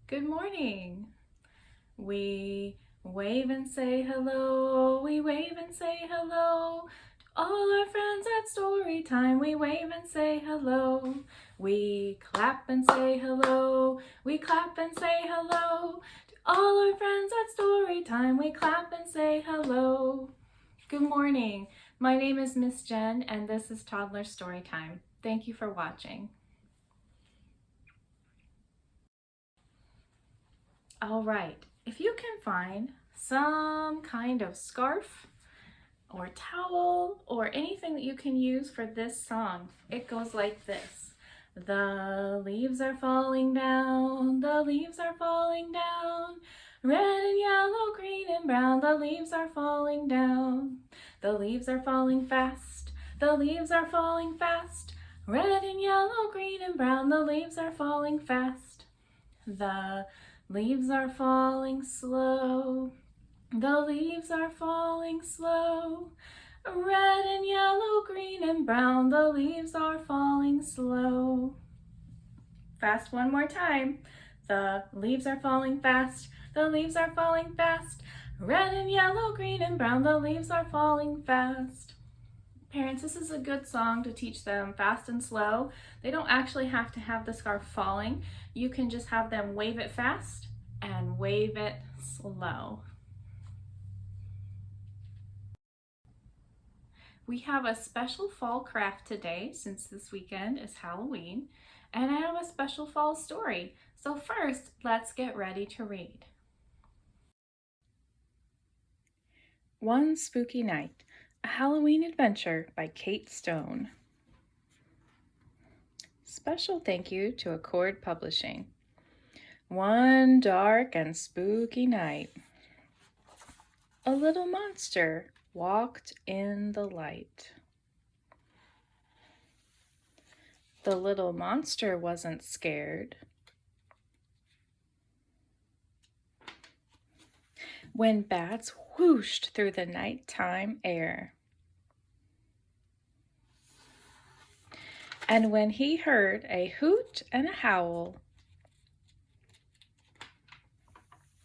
Good morning. We wave and say hello. We wave and say hello. To all our friends at story time, we wave and say hello. We clap and say hello. We clap and say hello. To all our friends at story time, we clap and say hello. Good morning. My name is Miss Jen, and this is Toddler Story Time. Thank you for watching. All right, if you can find some kind of scarf or towel or anything that you can use for this song, it goes like this. The leaves are falling down, the leaves are falling down. Red and yellow, green and brown, the leaves are falling down. The leaves are falling fast, the leaves are falling fast. Red and yellow, green and brown, the leaves are falling fast. The leaves are falling slow. The leaves are falling slow. Red and yellow, green and brown, the leaves are falling slow. Fast one more time. The leaves are falling fast. The leaves are falling fast. Red and yellow, green and brown, the leaves are falling fast. Parents, this is a good song to teach them fast and slow. They don't actually have to have the scarf falling. You can just have them wave it fast and wave it slow. We have a special fall craft today since this weekend is Halloween, and I have a special fall story. So first, let's get ready to read. One Spooky Night, a Halloween Adventure by Kate Stone. Special thank you to Accord Publishing. One dark and spooky night, a little monster walked in the light. The little monster wasn't scared. When bats whooshed through the nighttime air. And when he heard a hoot and a howl,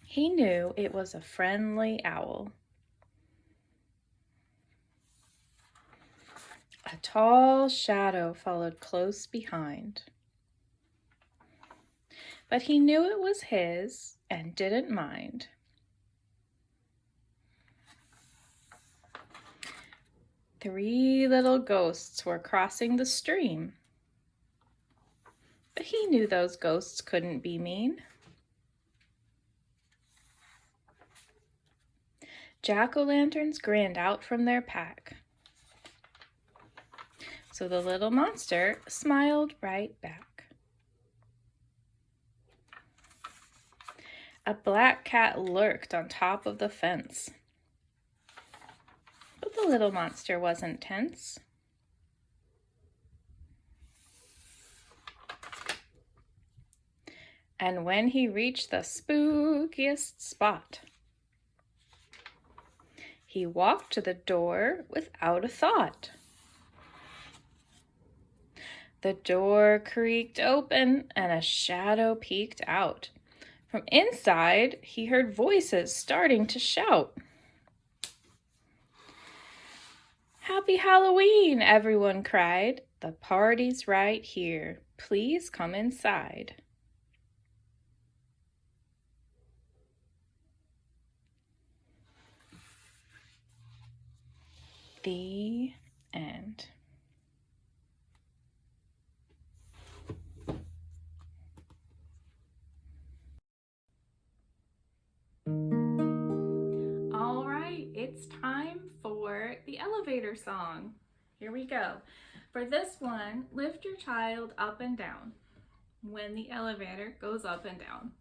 he knew it was a friendly owl. A tall shadow followed close behind, but he knew it was his and didn't mind. Three little ghosts were crossing the stream, but he knew those ghosts couldn't be mean. Jack-o'-lanterns grinned out from their pack, so the little monster smiled right back. A black cat lurked on top of the fence, but the little monster wasn't tense. And when he reached the spookiest spot, he walked to the door without a thought. The door creaked open and a shadow peeked out. From inside, he heard voices starting to shout. "Happy Halloween!" everyone cried. "The party's right here. Please come inside." The end. All right, it's time for the elevator song. Here we go. For this one, lift your child up and down when the elevator goes up and down.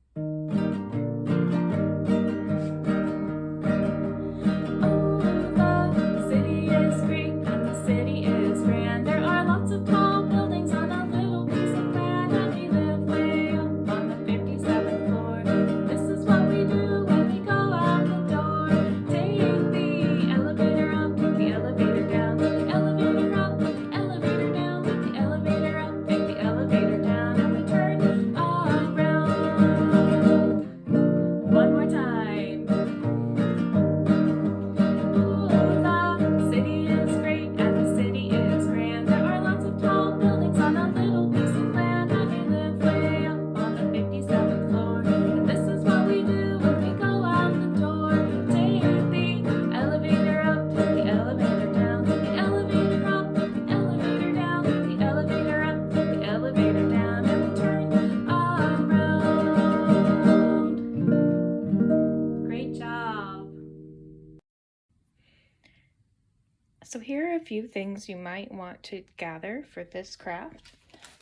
So here are a few things you might want to gather for this craft.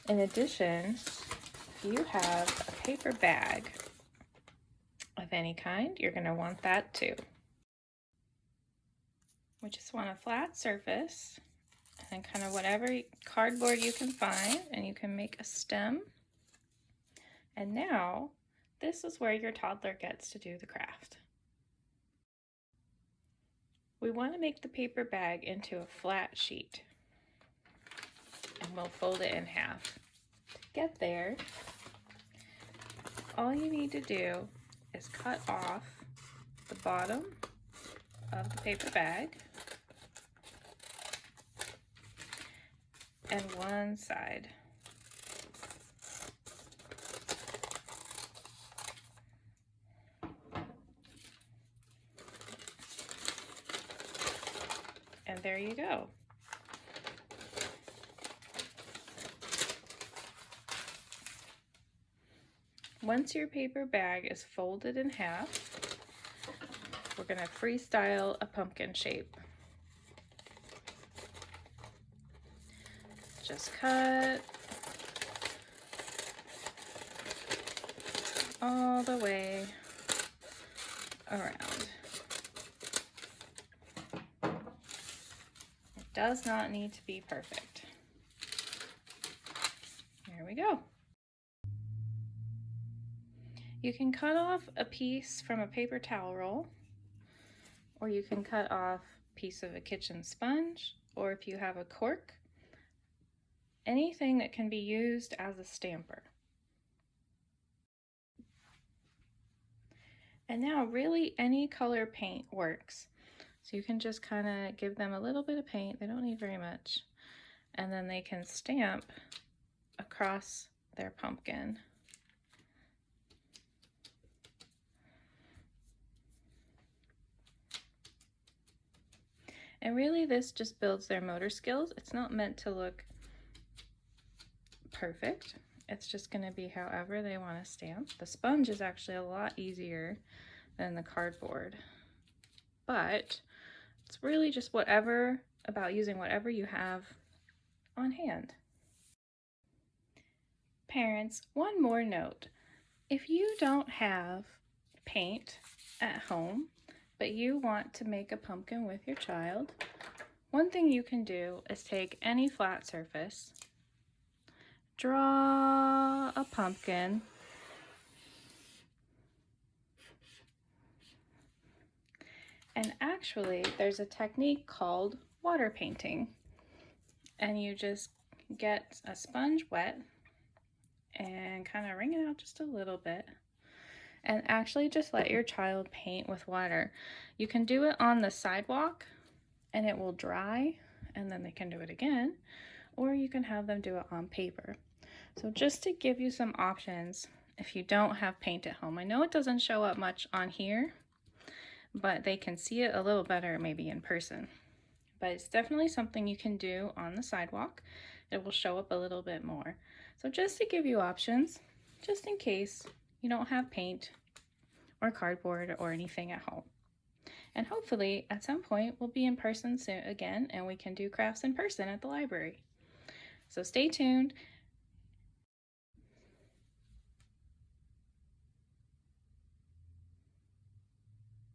In addition, you have a paper bag of any kind. You're going to want that too. We just want a flat surface and kind of whatever cardboard you can find, and you can make a stem. And now this is where your toddler gets to do the craft. We want to make the paper bag into a flat sheet, and we'll fold it in half. To get there, all you need to do is cut off the bottom of the paper bag and one side. And there you go. Once your paper bag is folded in half, we're going to freestyle a pumpkin shape. Just cut all the way around. It does not need to be perfect. There we go. You can cut off a piece from a paper towel roll, or you can cut off a piece of a kitchen sponge, or if you have a cork, anything that can be used as a stamper. And now really any color paint works. So you can just kind of give them a little bit of paint, they don't need very much, and then they can stamp across their pumpkin. And really this just builds their motor skills. It's not meant to look perfect. It's just going to be however they want to stamp. The sponge is actually a lot easier than the cardboard, but it's really just whatever about using whatever you have on hand. Parents, one more note. If you don't have paint at home, but you want to make a pumpkin with your child, one thing you can do is take any flat surface, draw a pumpkin, and actually there's a technique called water painting, and you just get a sponge wet and kind of wring it out just a little bit, and actually just let your child paint with water. You can do it on the sidewalk and it will dry, and then they can do it again, or you can have them do it on paper. So just to give you some options if you don't have paint at home. I know it doesn't show up much on here, but they can see it a little better maybe in person. But it's definitely something you can do on the sidewalk. It will show up a little bit more. So just to give you options, just in case you don't have paint or cardboard or anything at home. And hopefully at some point we'll be in person soon again, and we can do crafts in person at the library. So stay tuned.